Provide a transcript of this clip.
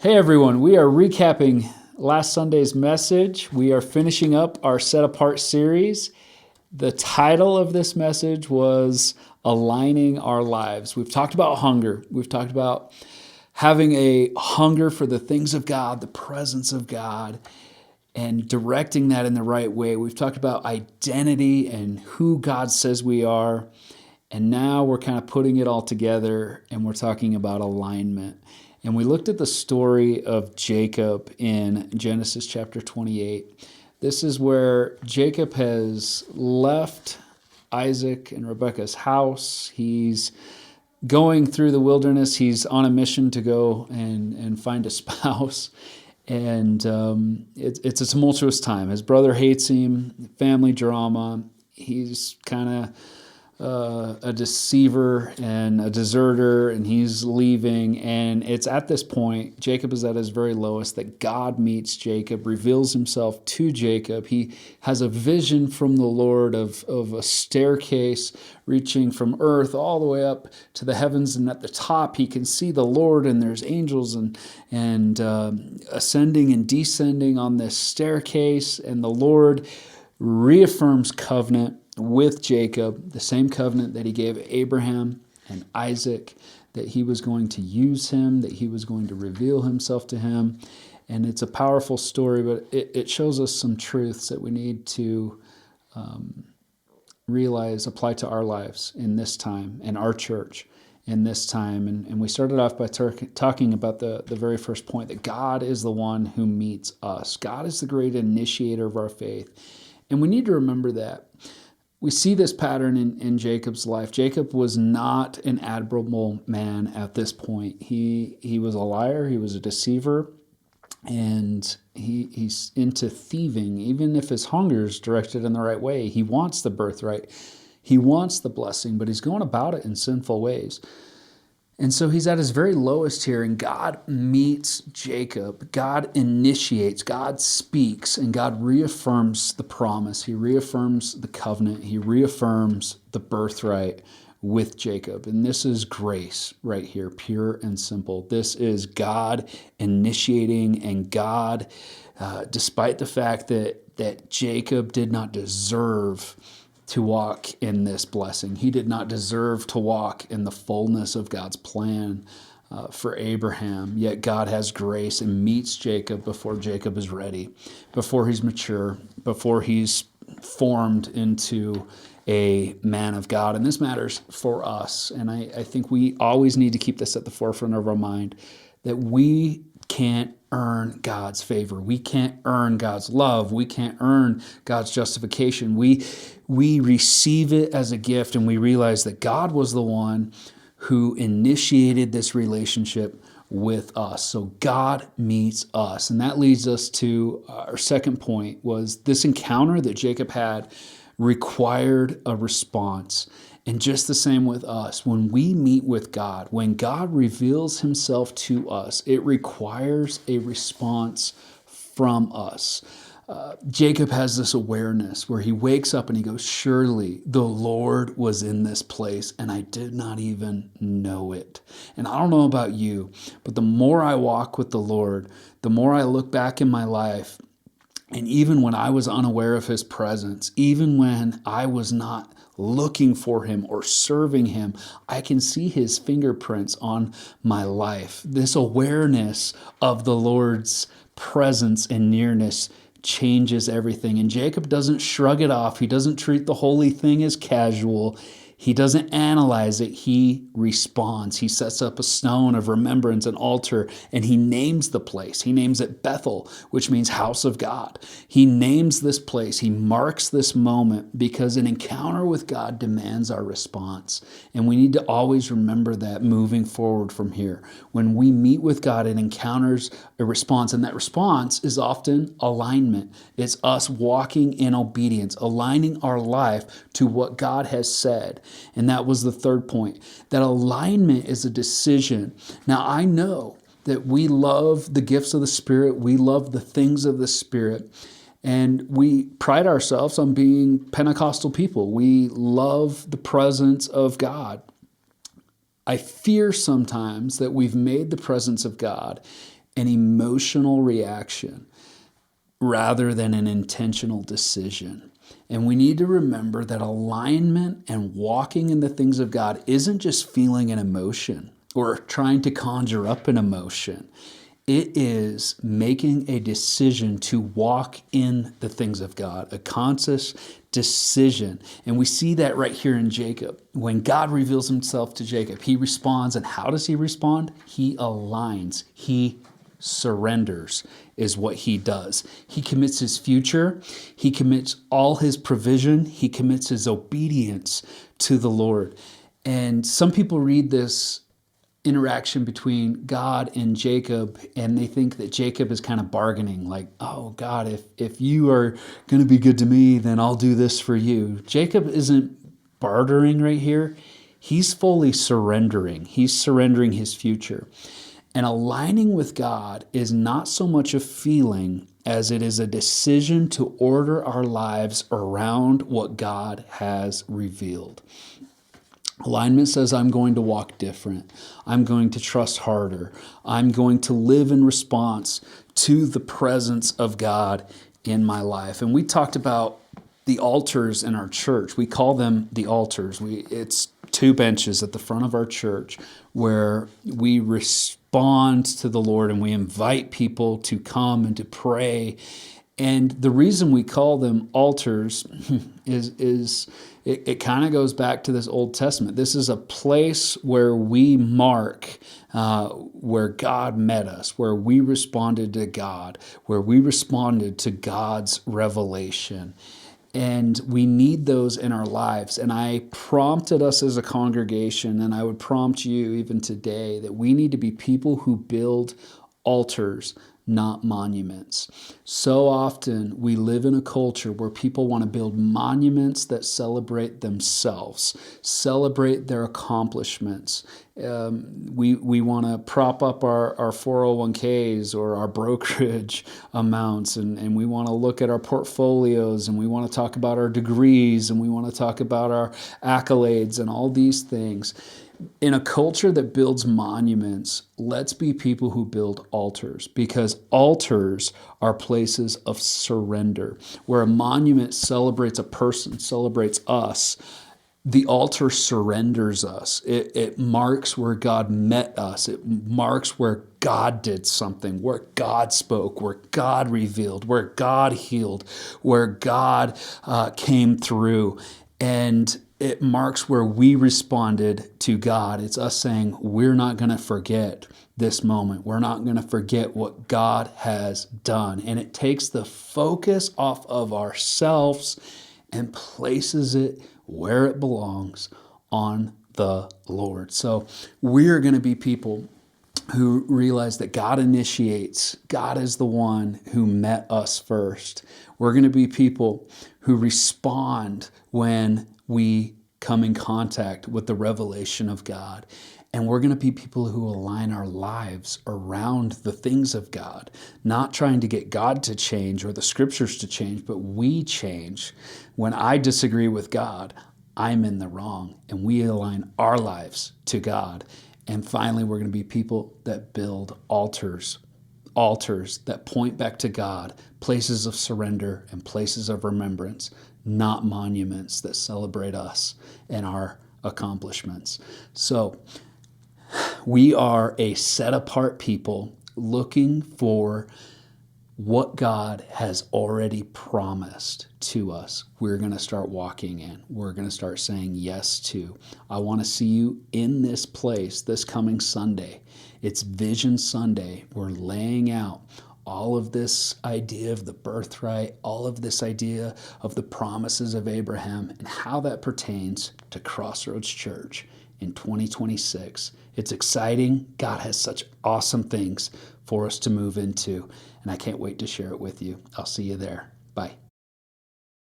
Hey everyone, we are recapping last Sunday's message. We are finishing up our Set Apart series. The title of this message was Aligning Our Lives. We've talked about hunger. We've talked about having a hunger for the things of God, the presence of God, and directing that in the right way. We've talked about identity and who God says we are. And now we're kind of putting it all together and we're talking about alignment. And we looked at the story of Jacob in Genesis chapter 28. This is where Jacob has left Isaac and Rebekah's house. He's going through the wilderness. He's on a mission to go and find a spouse. And it's a tumultuous time. His brother hates him, family drama. He's kind of a deceiver and a deserter, and he's leaving. And it's at this point, Jacob is at his very lowest, that God meets Jacob, reveals himself to Jacob. He has a vision from the Lord of a staircase reaching from earth all the way up to the heavens, and at the top he can see the Lord, and there's angels and ascending and descending on this staircase, and the Lord reaffirms covenant with Jacob, the same covenant that he gave Abraham and Isaac, that he was going to use him, that he was going to reveal himself to him. And it's a powerful story, but it shows us some truths that we need to realize, apply to our lives in this time, and our church in this time. And we started off by talking about the very first point, that God is the one who meets us. God is the great initiator of our faith. And we need to remember that. We see this pattern in Jacob's life. Jacob was not an admirable man at this point. He was a liar, he was a deceiver, and he's into thieving. Even if his hunger is directed in the right way, he wants the birthright, he wants the blessing, but he's going about it in sinful ways. And so he's at his very lowest here, and God meets Jacob. God initiates, God speaks, and God reaffirms the promise. He reaffirms the covenant. He reaffirms the birthright with Jacob. And this is grace right here, pure and simple. This is God initiating, and God, despite the fact that Jacob did not deserve to walk in this blessing. He did not deserve to walk in the fullness of God's plan for Abraham. Yet God has grace and meets Jacob before Jacob is ready, before he's mature, before he's formed into a man of God. And this matters for us. And I think we always need to keep this at the forefront of our mind, that we can't earn God's favor. We can't earn God's love. We can't earn God's justification. We receive it as a gift, and we realize that God was the one who initiated this relationship with us. So God meets us. And that leads us to our second point, was this encounter that Jacob had required a response. And just the same with us. When we meet with God, when God reveals himself to us, it requires a response from us. Jacob has this awareness where he wakes up and he goes, surely the Lord was in this place and I did not even know it. And I don't know about you, but the more I walk with the Lord, the more I look back in my life, and even when I was unaware of his presence, even when I was not looking for him or serving him, I can see his fingerprints on my life. This awareness of the Lord's presence and nearness changes everything. And Jacob doesn't shrug it off. He doesn't treat the holy thing as casual. He doesn't analyze it. He responds. He sets up a stone of remembrance, an altar, and he names the place. He names it Bethel, which means house of God. He names this place. He marks this moment because an encounter with God demands our response. And we need to always remember that moving forward from here. When we meet with God, it encounters a response, and that response is often alignment. It's us walking in obedience, aligning our life to what God has said. And that was the third point, that alignment is a decision. Now, I know that we love the gifts of the Spirit. We love the things of the Spirit. And we pride ourselves on being Pentecostal people. We love the presence of God. I fear sometimes that we've made the presence of God an emotional reaction rather than an intentional decision. And we need to remember that alignment and walking in the things of God isn't just feeling an emotion or trying to conjure up an emotion. It is making a decision to walk in the things of God, a conscious decision. And we see that right here in Jacob. When God reveals himself to Jacob, he responds. And how does he respond? He aligns. He surrenders is what he does. He commits his future. He commits all his provision. He commits his obedience to the Lord. And some people read this interaction between God and Jacob, and they think that Jacob is kind of bargaining, like, oh God, if you are going to be good to me, then I'll do this for you. Jacob isn't bartering right here. He's fully surrendering. He's surrendering his future. And aligning with God is not so much a feeling as it is a decision to order our lives around what God has revealed. Alignment says, I'm going to walk different. I'm going to trust harder. I'm going to live in response to the presence of God in my life. And we talked about the altars in our church. We call them the altars. It's 2 benches at the front of our church where we respond to the Lord and we invite people to come and to pray. And the reason we call them altars is it kind of goes back to this Old Testament. This is a place where we mark where God met us, where we responded to God, where we responded to God's revelation. And we need those in our lives. And I prompted us as a congregation, and I would prompt you even today, that we need to be people who build altars, not monuments. So often we live in a culture where people want to build monuments that celebrate themselves, celebrate their accomplishments. We want to prop up our 401ks or our brokerage amounts, and we want to look at our portfolios, and we want to talk about our degrees, and we want to talk about our accolades and all these things. In a culture that builds monuments, let's be people who build altars, because altars are places of surrender. Where a monument celebrates a person, celebrates us, the altar surrenders us. It marks where God met us. It marks where God did something, where God spoke, where God revealed, where God healed, where God came through. And it marks where we responded to God. It's us saying, we're not going to forget this moment. We're not going to forget what God has done. And it takes the focus off of ourselves and places it where it belongs, on the Lord. So we're going to be people who realize that God initiates. God is the one who met us first. We're going to be people who respond when we come in contact with the revelation of God. And we're going to be people who align our lives around the things of God, not trying to get God to change or the scriptures to change, but we change. When I disagree with God, I'm in the wrong, and we align our lives to God. And finally, we're going to be people that build altars that point back to God, places of surrender and places of remembrance, not monuments that celebrate us and our accomplishments. So we are a set-apart people looking for what God has already promised to us. We're going to start walking in. We're going to start saying yes to. I want to see you in this place this coming Sunday. It's Vision Sunday. We're laying out all of this idea of the birthright, all of this idea of the promises of Abraham, and how that pertains to Crossroads Church in 2026. It's exciting. God has such awesome things for us to move into, and I can't wait to share it with you. I'll see you there.